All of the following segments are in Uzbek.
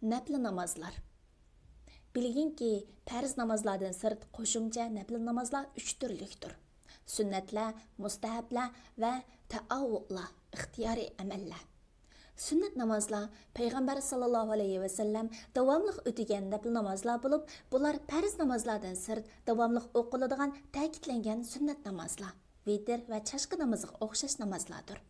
Nəfli namazlar. Bilgin ki, pərz namazlardan sırt qoşumca nəfli namazlar 3 türlüktür. Sünnətlər, müstəhəblər və təavvüqlər, ixtiyari əməllər. Sünnet namazlar Peygamber sallallahu aleyhi ve sellem davamlıq ötügen nəfli namazlar bulup, bular pərz namazlardan sırt davamlıq oquladigan ta'kidlangan sünnet namazlar, vitr və çaşqı namazıga oxşaş namazlardır.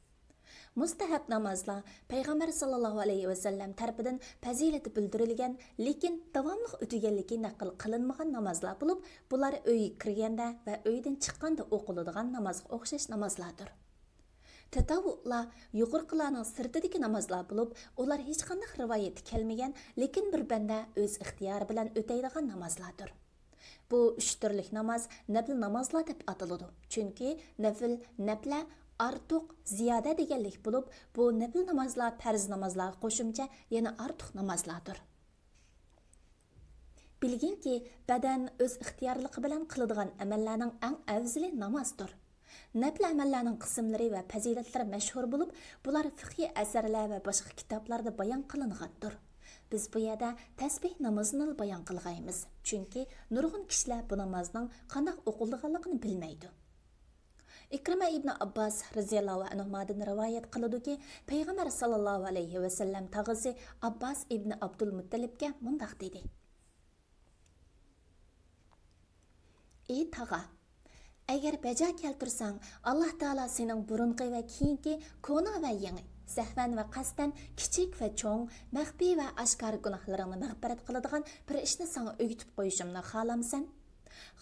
Mustahab namazlar Peygamber sallallahu aleyhi ve sellem tarafından fazileti bildirilgan, lekin davamlıq ötügenligi naql qilinmagan namazlar bulup, bular öýgə kirgende ve öyden çıqqanda oquladigan namazga oxşaş namazlardır. Tatavvuqlar yuqorqilarning sirtidagi namazlar bo'lib, ular hech qanday rivoyat kelmagan, lekin bir banda o'z ixtiyori bilan o'taydigan namazlardir. Bu 3 turlik namoz nafl namozlar deb ataladi. Chunki nafla ortiq, ziyoda deganlik bo'lib, bu nafl namozlar farz namozlarga qo'shimcha yana ortiq namozlardir. Bilginki, badan o'z ixtiyorligi bilan qiladigan amallarning eng afzali namozdir. Nafl amallarning qismlari va fazilatlari mashhur bo'lib, bular fiqhiy asarlar va boshqa kitoblarda bayon qilingandir. Biz bu yerda tasbih namozini bayon qilgaymiz, chunki nurg'un kishilar bu namozning qanday o'qilganligini bilmaydi. Ikrima ibn Abbas radhiyallohu anhudan rivoyat qiladi-ki, Payg'ambar sallallohu alayhi va sallam tag'isi Abbas ibn Abdul Muttalibga mundaq dedi: "Ey tag'a, agar baja keltirsang, Alloh taolo sening burunqi va keyingi ko'na va yangi, sahvan va qasdan kichik va cho'ng, maxfiy va oshkor gunohlaringni mag'firat qiladigan bir ishni senga o'gitib qo'yishimni xohlamsan?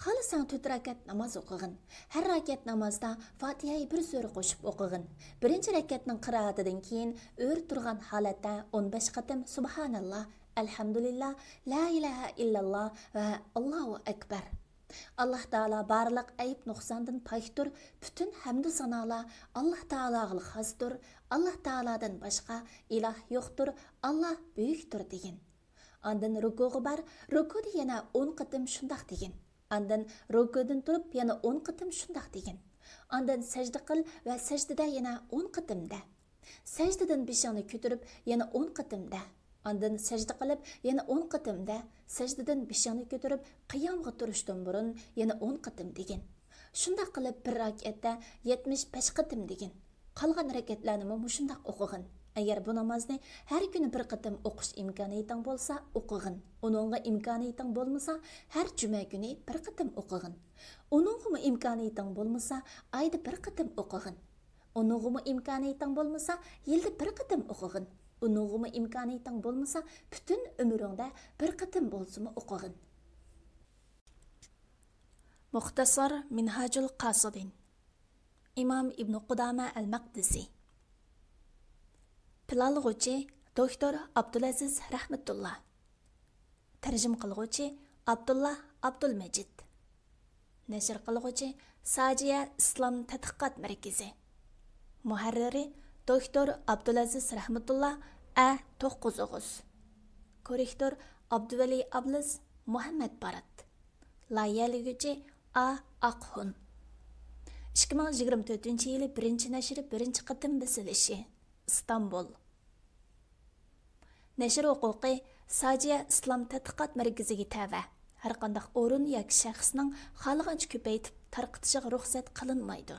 Xohlasang 4 rakat namoz o'qig'in. Har rakat namozda Fatihaga bir sura qo'shib o'qig'in. Birinchi rakatning qiroatidan keyin o'r turgan holatda 15 qatim subhanalloh, alhamdulillah, la ilaha illalloh va Allohu akbar. Allah Taala barliq ayb nuqsandan paytdir, bütün hamd sanolar Allah Taolaga xosdir. Allah Taoladan boshqa iloh yo'qdir. Allah buyukdir" degan. Ondan rukuga bar, rukuda yana 10 qatim shundaq degan. Ondan rukudan turib yana 10 qatim shundaq degan. Ondan sajda qil va sajdada yana 10 qatimda. Sajdadan beshingni ko'tarib yana 10 qatimda. Ondan sajda qilib yana 10 qatimda, sajdadan beshingni ko'tarib qiyomga turishdan burun yana 10 qatim degan. Shunda qilib bir rakatda 75 qatim degan. Qolgan rakatlarni shundaq o'qig'in. Agar bu namozni har kuni bir qatim o'qish imkoniyating bo'lsa, o'qig'in. Uningga imkoniyating bo'lmasa, har juma kuni bir qatim o'qig'in. Uningga imkoniyating bo'lmasa, oyda bir qatim o'qig'in. Uningga imkoniyating bo'lmasa, yilda bir qatim o'qig'in. Uningga imkoniyating bo'lmasa, bütün umringda bir qatim bo'lsa o'qig'in. Muxtasar Minhajul Qasidin, İmam İbn Qudama al-Maqdisi. Pilalg'uchi Doktor Abdulaziz Rahmatullah. Tarjim qilg'uchi Abdullah Abdulmajid. Nashr qilg'uchi Sajiya Islom tadqiqot markazi. Muharriri Doktor Abdulaziz Rahmatullah A9. Korrektor Abduvali Ablis Muhammad Barat. Layihalaguchi A Aqhun. 2024-yili 1-nashri 1-qatim basilishi. İstanbul. Nashr huquqi Sajiya Islom tadqiqot markaziga tava. Har qanday o'rin yoki shaxsning xohlagancha ko'paytib tarqitishiga ruxsat qilinmaydi.